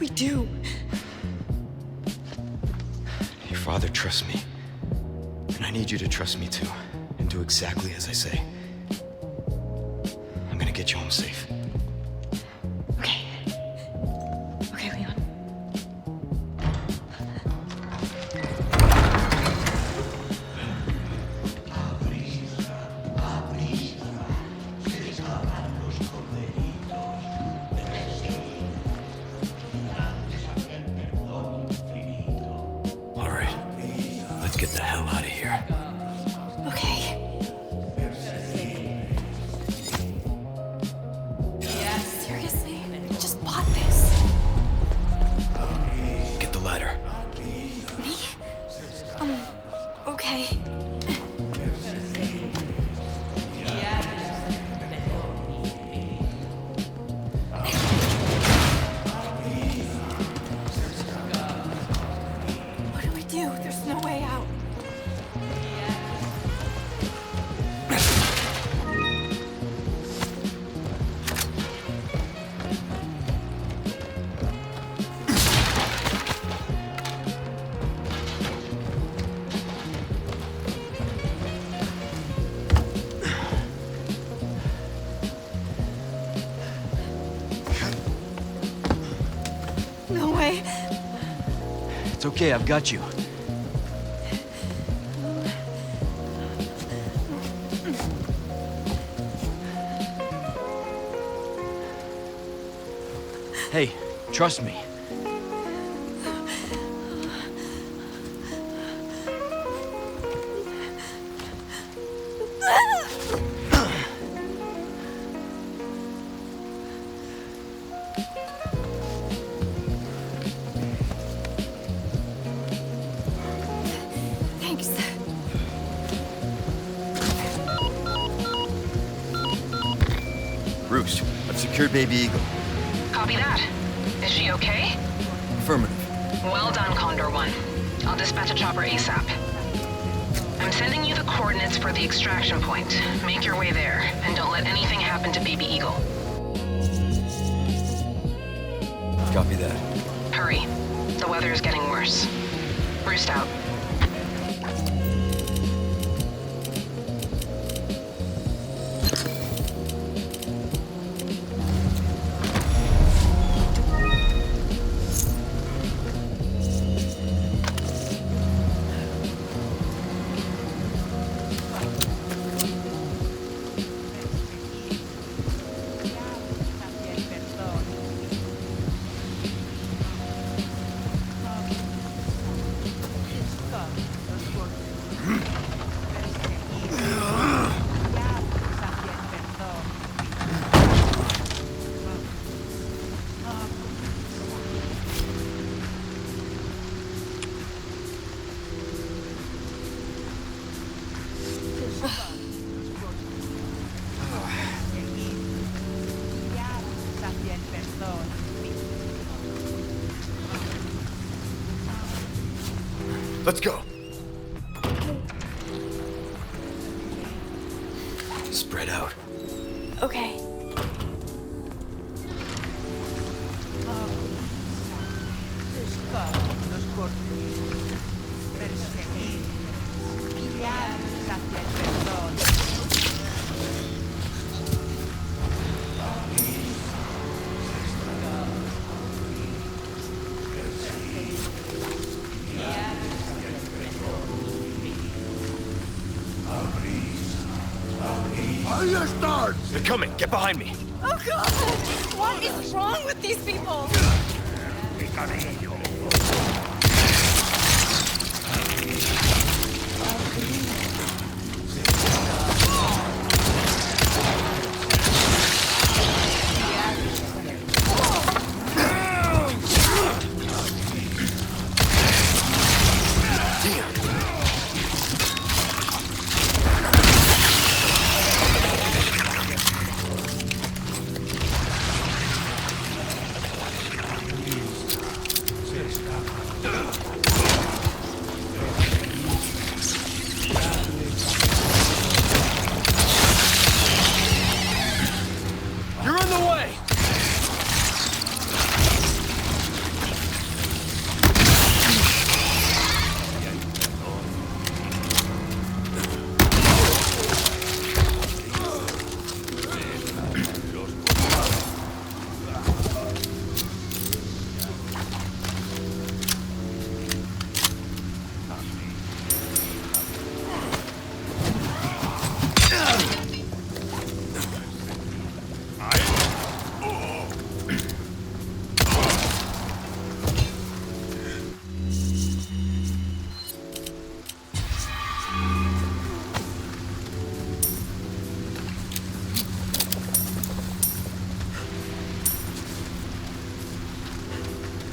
we do? Your father trusts me. And I need you to trust me too. And do exactly as I say. I'm gonna get you home safe. Okay. Okay, Leon. All right. Let's get the hell out of here. Okay. Seriously? I just bought this. Get the ladder. Me? Okay. What do we do? There's no way out. No way. It's okay, I've got you. Hey, trust me. Thanks. Roost, I've secured Baby Eagle. Copy that. Is she okay? Affirmative. Well done, Condor 1. I'll dispatch a chopper ASAP. I'm sending you the coordinates for the extraction point. Make your way there, and don't let anything happen to Baby Eagle. Copy that. Hurry. The weather is getting worse. Roost out. Let's go. Spread out. Okay. They're coming. Get behind me. Oh God! What is wrong with these people?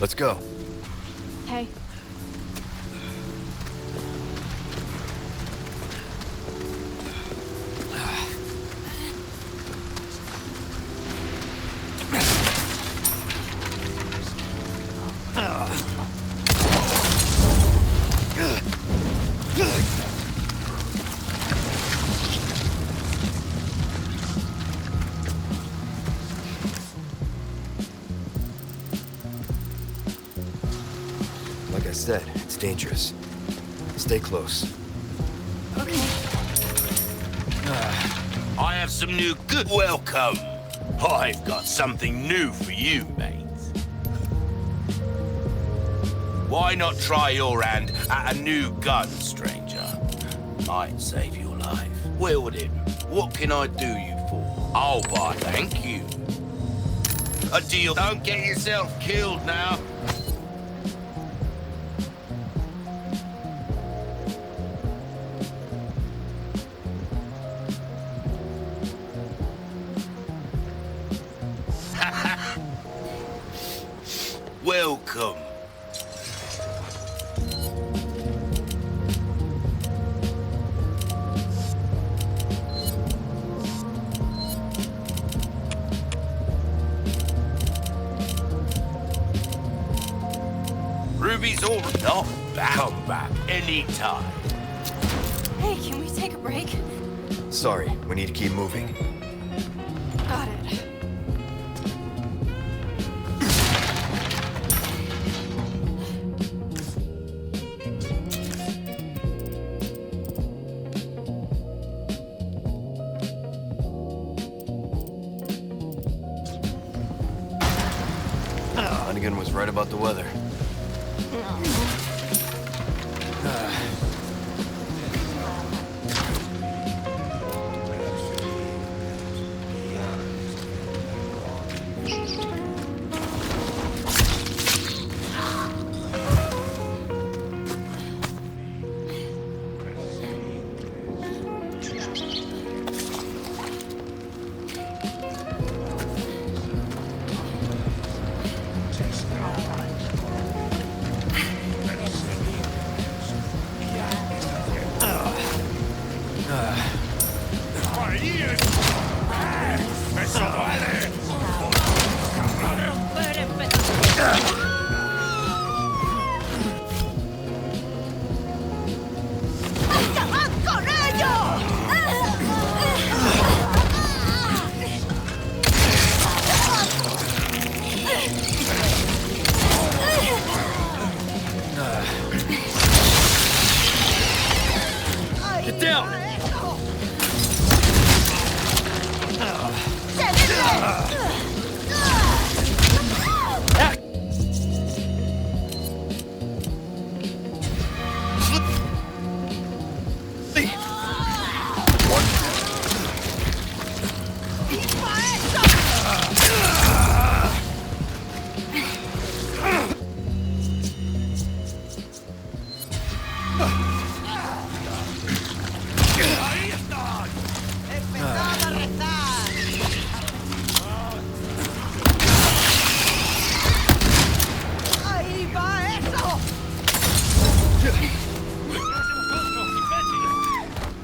Let's go. Hey. Like I said, it's dangerous. Stay close. Okay. I have some new good. Welcome. I've got something new for you, mate. Why not try your hand at a new gun, stranger? Might save your life. Wield him. What can I do you for? I'll buy. Thank you. A deal. Don't get yourself killed now. Welcome. Ruby's all not back. Come back anytime. Hey, can we take a break? Sorry, we need to keep moving. Got it. Hunnigan was right about the weather. Get down!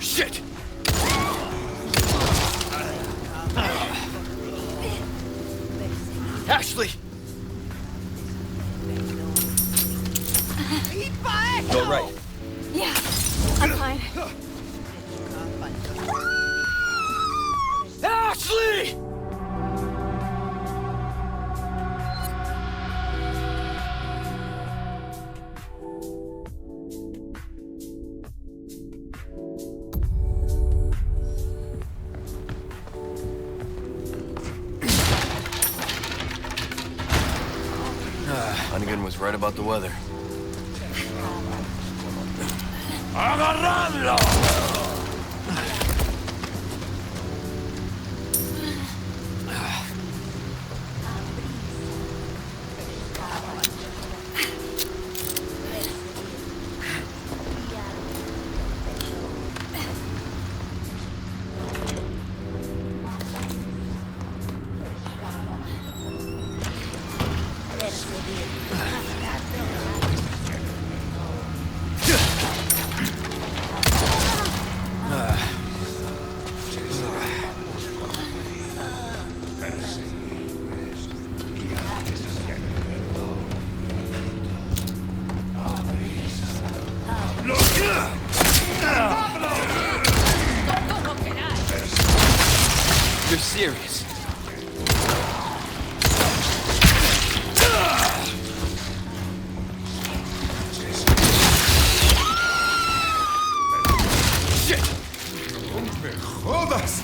Shit! Ashley! Go right. Yeah, I'm fine. Ashley! Hunnigan was right about the weather. ¡Agarradlo! serious? ¡Jodas!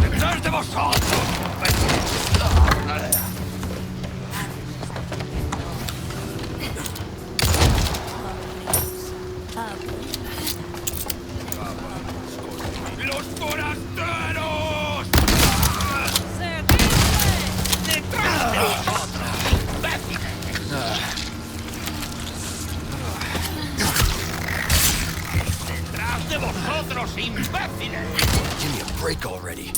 ¡Detrás de vosotros! ¡Los forasteros! ¡Detrás de vosotros! ¡Detrás de vosotros, imbéciles! Give me a break already.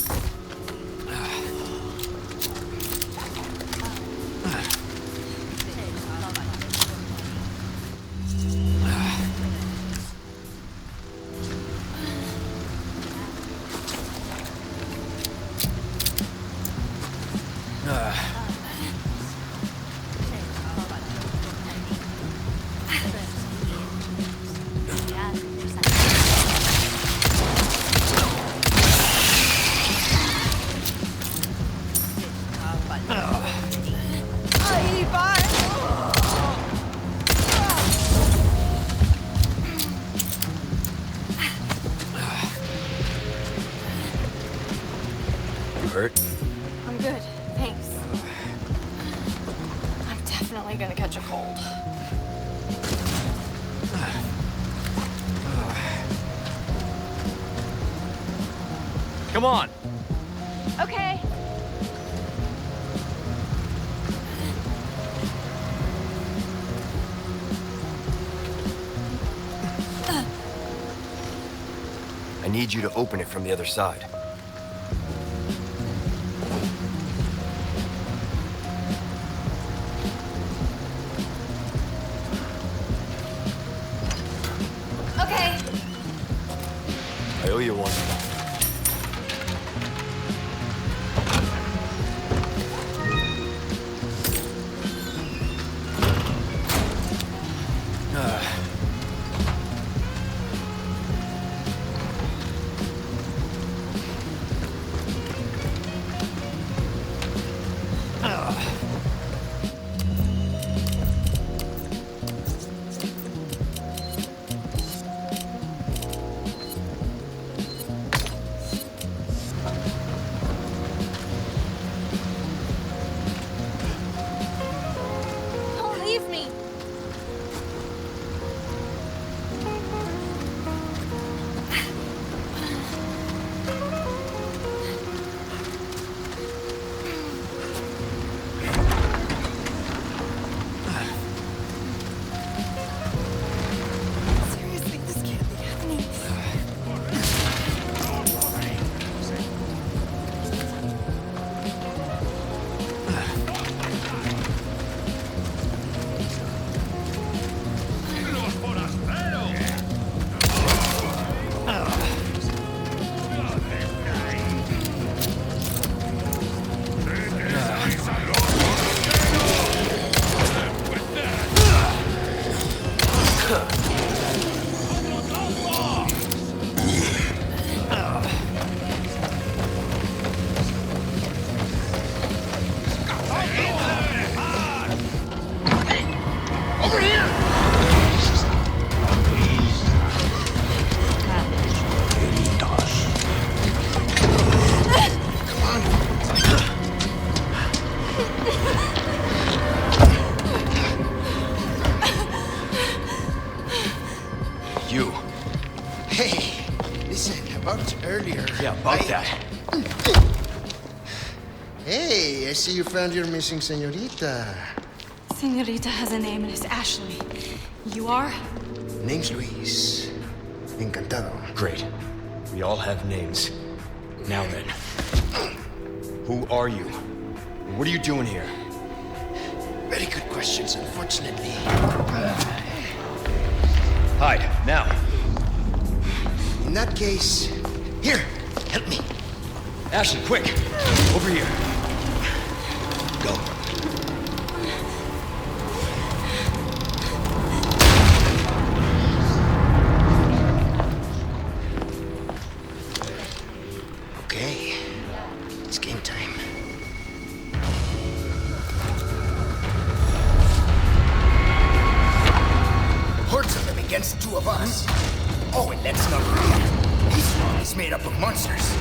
Hurt? I'm good, thanks. I'm definitely gonna catch a cold. Come on! Okay. I need you to open it from the other side. Okay. I owe you one. Don't leave me. Seriously, this can't be happening. ¡Los forasteros! You. Hey, listen, about earlier. Yeah, about that. Hey, I see you found your missing señorita. Senorita has a name and it's Ashley. You are? Name's Luis. Encantado. Great. We all have names. Now then. Who are you? What are you doing here? Very good questions, unfortunately. Hide, now. In that case, here, help me. Ashley, quick! Over here. Go. made up of monsters.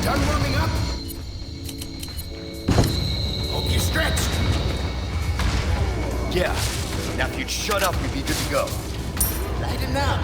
Done warming up? Hope you stretched. Yeah. Now if you'd shut up, we'd be good to go. Lighten up.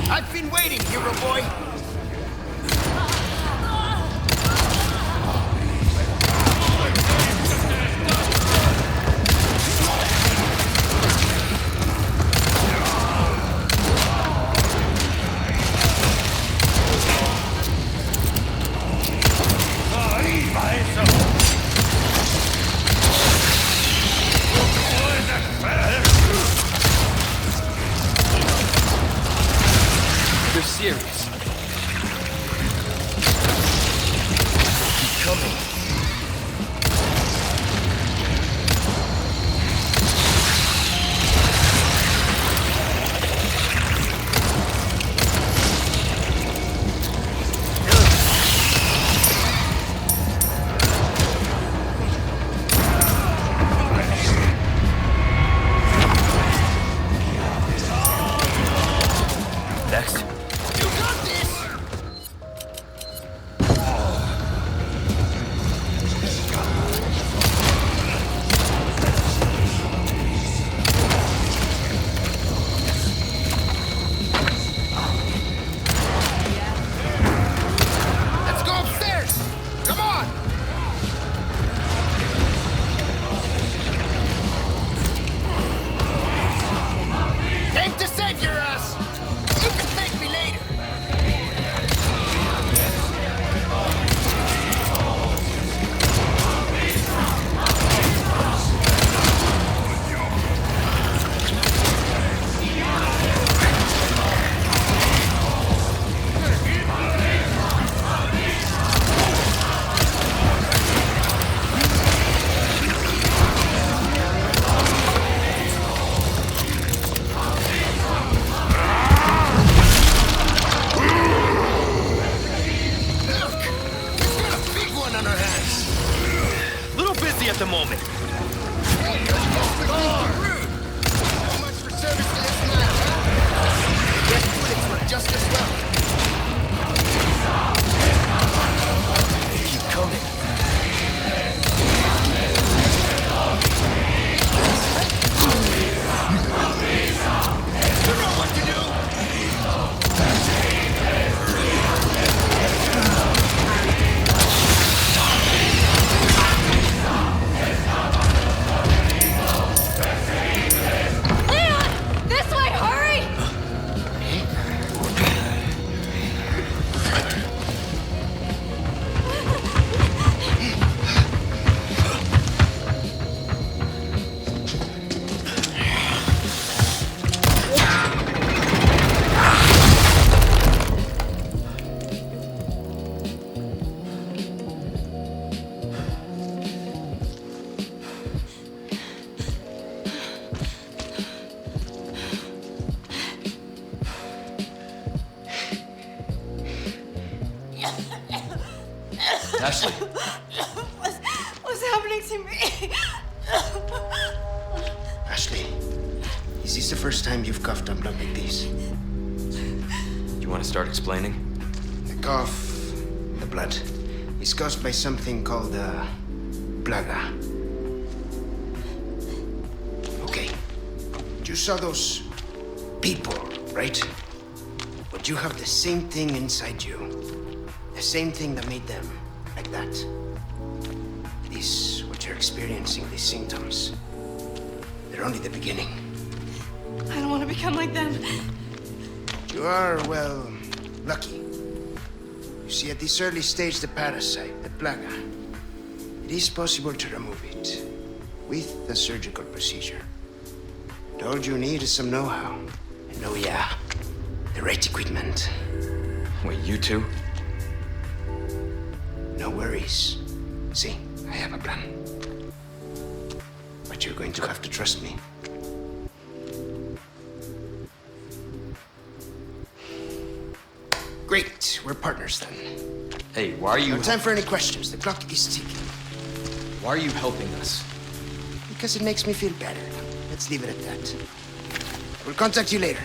I've been waiting, hero boy. They're serious. Keep coming. Next. You got this! Let's go upstairs! Come on! Came to save your ass! You can thank me later! Look! We've got a big one on our hands! Little busy at the moment. Hey, you're supposed to be rude! So much for service to this man, huh? Guess critics were just as well. Keep coming. You know what to do! Leon! This way, hurry! Ashley. What's happening to me? Ashley, is this the first time you've coughed up blood like this? Do you want to start explaining? The cough, the blood, is caused by something called plaga. Okay, you saw those people, right? But you have the same thing inside you. The same thing that made them like that. This, what you're experiencing, these symptoms, they're only the beginning. I don't want to become like them. You are, well, lucky. You see, at this early stage, the parasite, the plaga, it is possible to remove it with a surgical procedure. And all you need is some know-how. And oh yeah, the right equipment. Wait, you two? No worries. See, I have a plan. But you're going to have to trust me. Great, we're partners then. Hey, why are you... No time for any questions. The clock is ticking. Why are you helping us? Because it makes me feel better. Let's leave it at that. We'll contact you later.